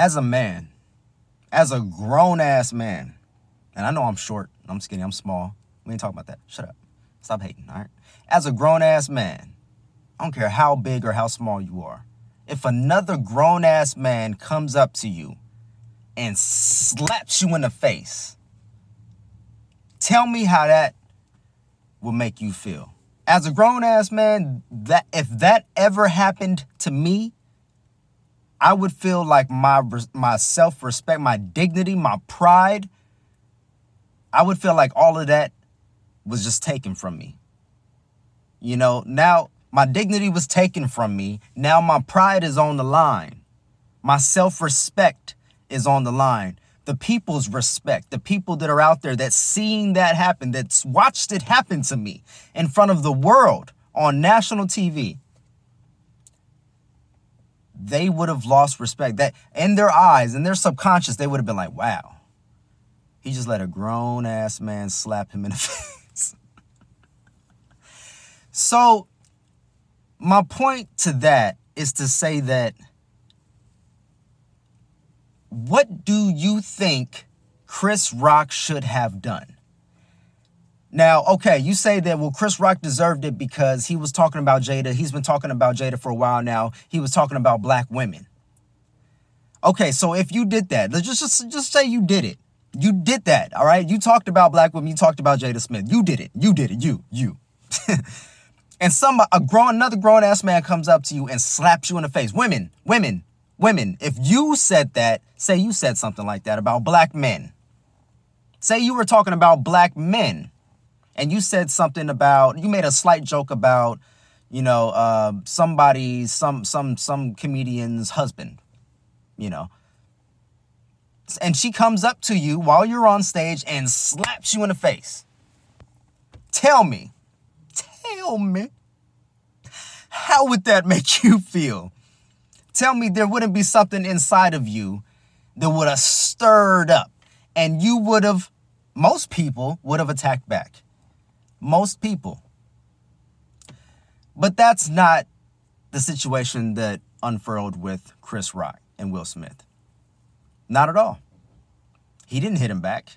As a man, as a grown-ass man, and I know I'm short, I'm skinny, I'm small. We ain't talking about that. Shut up. Stop hating, all right? As a grown-ass man, I don't care how big or how small you are. If another grown-ass man comes up to you and slaps you in the face, tell me how that will make you feel. As a grown-ass man, that if that ever happened to me, I would feel like my self-respect, my dignity, my pride, I would feel like all of that was just taken from me. You know, now my dignity was taken from me. Now my pride is on the line. My self-respect is on the line. The people's respect, the people that are out there that's seen that happen, that's watched it happen to me in front of the world on national TV. They would have lost respect. That in their eyes, in their subconscious, they would have been like, wow, he just let a grown-ass man slap him in the face. So my point to that is to say that what do you think Chris Rock should have done? Now, okay, you say that, well, Chris Rock deserved it because he was talking about Jada. He's been talking about Jada for a while now. He was talking about black women. Okay, so if you did that, let's just say you did it. You did that, all right? You talked about black women. You talked about Jada Smith. You did it. You did it. You. And another grown-ass man comes up to you and slaps you in the face. Women. If you said that, say you said something like that about black men. Say you were talking about black men. And you said something about, you made a slight joke about, you know, some comedian's husband, you know. And she comes up to you while you're on stage and slaps you in the face. Tell me, how would that make you feel? Tell me there wouldn't be something inside of you that would have stirred up and you would have, most people would have attacked back. Most people. But that's not the situation that unfurled with Chris Rock and Will Smith. Not at all. He didn't hit him back.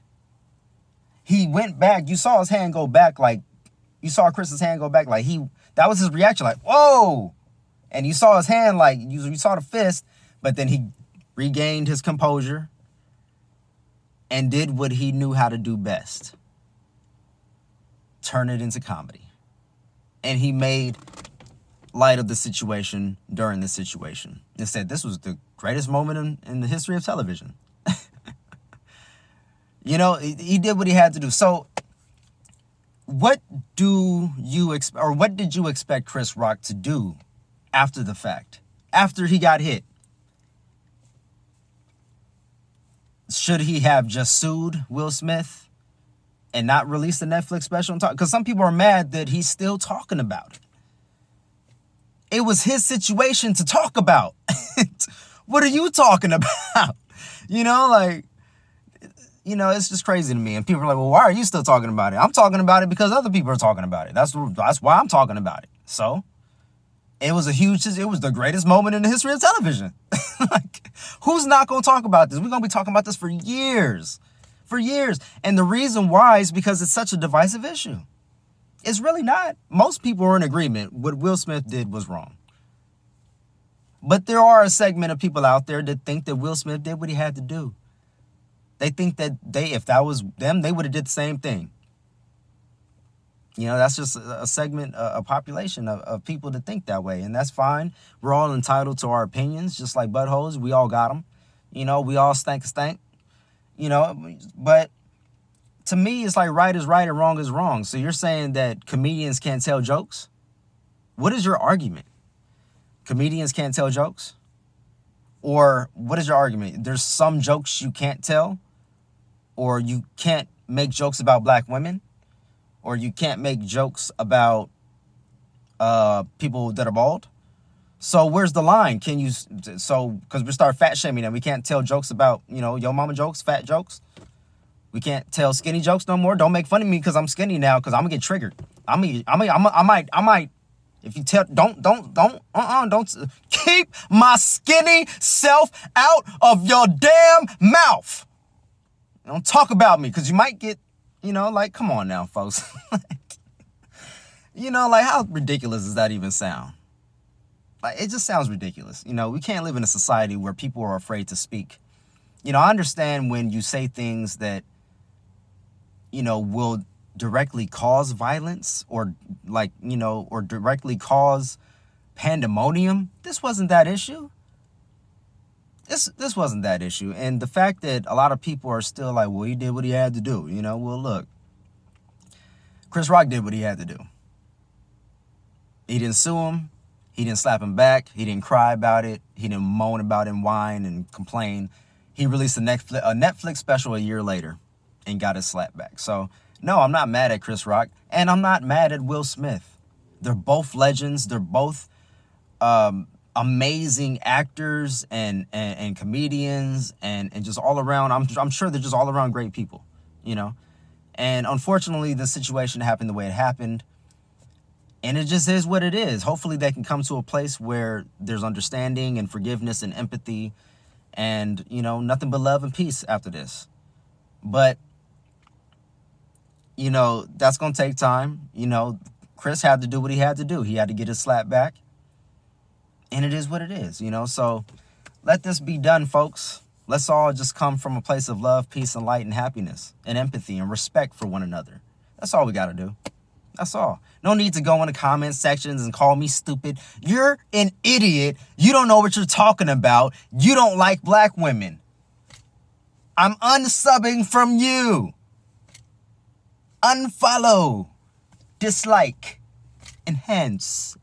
He went back. You saw his hand go back like, you saw Chris's hand go back like that was his reaction like, whoa. And you saw his hand like, you saw the fist, but then he regained his composure and did what he knew how to do best. Turn it into comedy. And he made light of the situation during the situation. And said this was the greatest moment in the history of television. You know, he did what he had to do. So what did you expect Chris Rock to do after the fact? After he got hit? Should he have just sued Will Smith and not released the Netflix special? Because some people are mad that he's still talking about it. It was his situation to talk about. What are you talking about? You know, like, you know, it's just crazy to me. And people are like, well, why are you still talking about it? I'm talking about it because other people are talking about it. That's why I'm talking about it. So it was the greatest moment in the history of television. Like, who's not going to talk about this? We're going to be talking about this for years. For years. And the reason why is because it's such a divisive issue. It's really not. Most people are in agreement. What Will Smith did was wrong. But there are a segment of people out there that think that Will Smith did what he had to do. They think that if that was them, they would have did the same thing. You know, that's just a segment, a population of people that think that way. And that's fine. We're all entitled to our opinions, just like buttholes. We all got them. You know, we all stank. You know, but to me, it's like right is right and wrong is wrong. So you're saying that comedians can't tell jokes? What is your argument? Comedians can't tell jokes? Or what is your argument? There's some jokes you can't tell? Or you can't make jokes about black women? Or you can't make jokes about people that are bald? So where's the line? Because we start fat shaming them. We can't tell jokes about, you know, yo mama jokes, fat jokes. We can't tell skinny jokes no more. Don't make fun of me because I'm skinny now because I'm going to get triggered. I might If you tell, don't keep my skinny self out of your damn mouth. Don't talk about me, because you might get, like, come on now, folks. Like, how ridiculous does that even sound? Like, it just sounds ridiculous. We can't live in a society where people are afraid to speak. I understand when you say things that, will directly cause violence or or directly cause pandemonium. This wasn't that issue. This wasn't that issue. And the fact that a lot of people are still like, well, he did what he had to do. Well, look, Chris Rock did what he had to do. He didn't sue him. He didn't slap him back. He didn't cry about it. He didn't moan about it and whine and complain. He released a Netflix special a year later and got his slap back. So, no, I'm not mad at Chris Rock, and I'm not mad at Will Smith. They're both legends. They're both amazing actors and comedians and just all around. I'm sure they're just all around great people, And unfortunately, the situation happened the way it happened. And it just is what it is. Hopefully they can come to a place where there's understanding and forgiveness and empathy and, nothing but love and peace after this. But, that's going to take time. Chris had to do what he had to do. He had to get his slap back. And it is what it is, So let this be done, folks. Let's all just come from a place of love, peace, and light, and happiness, and empathy, and respect for one another. That's all we got to do. That's all. No need to go in the comment sections and call me stupid. You're an idiot. You don't know what you're talking about. You don't like black women. I'm unsubbing from you. Unfollow. Dislike. Enhance.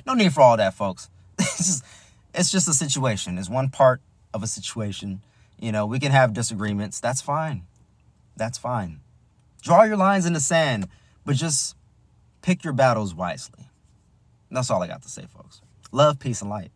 No need for all that, folks. It's just a situation. It's one part of a situation. We can have disagreements. That's fine. Draw your lines in the sand, but just pick your battles wisely. That's all I got to say, folks. Love, peace, and light.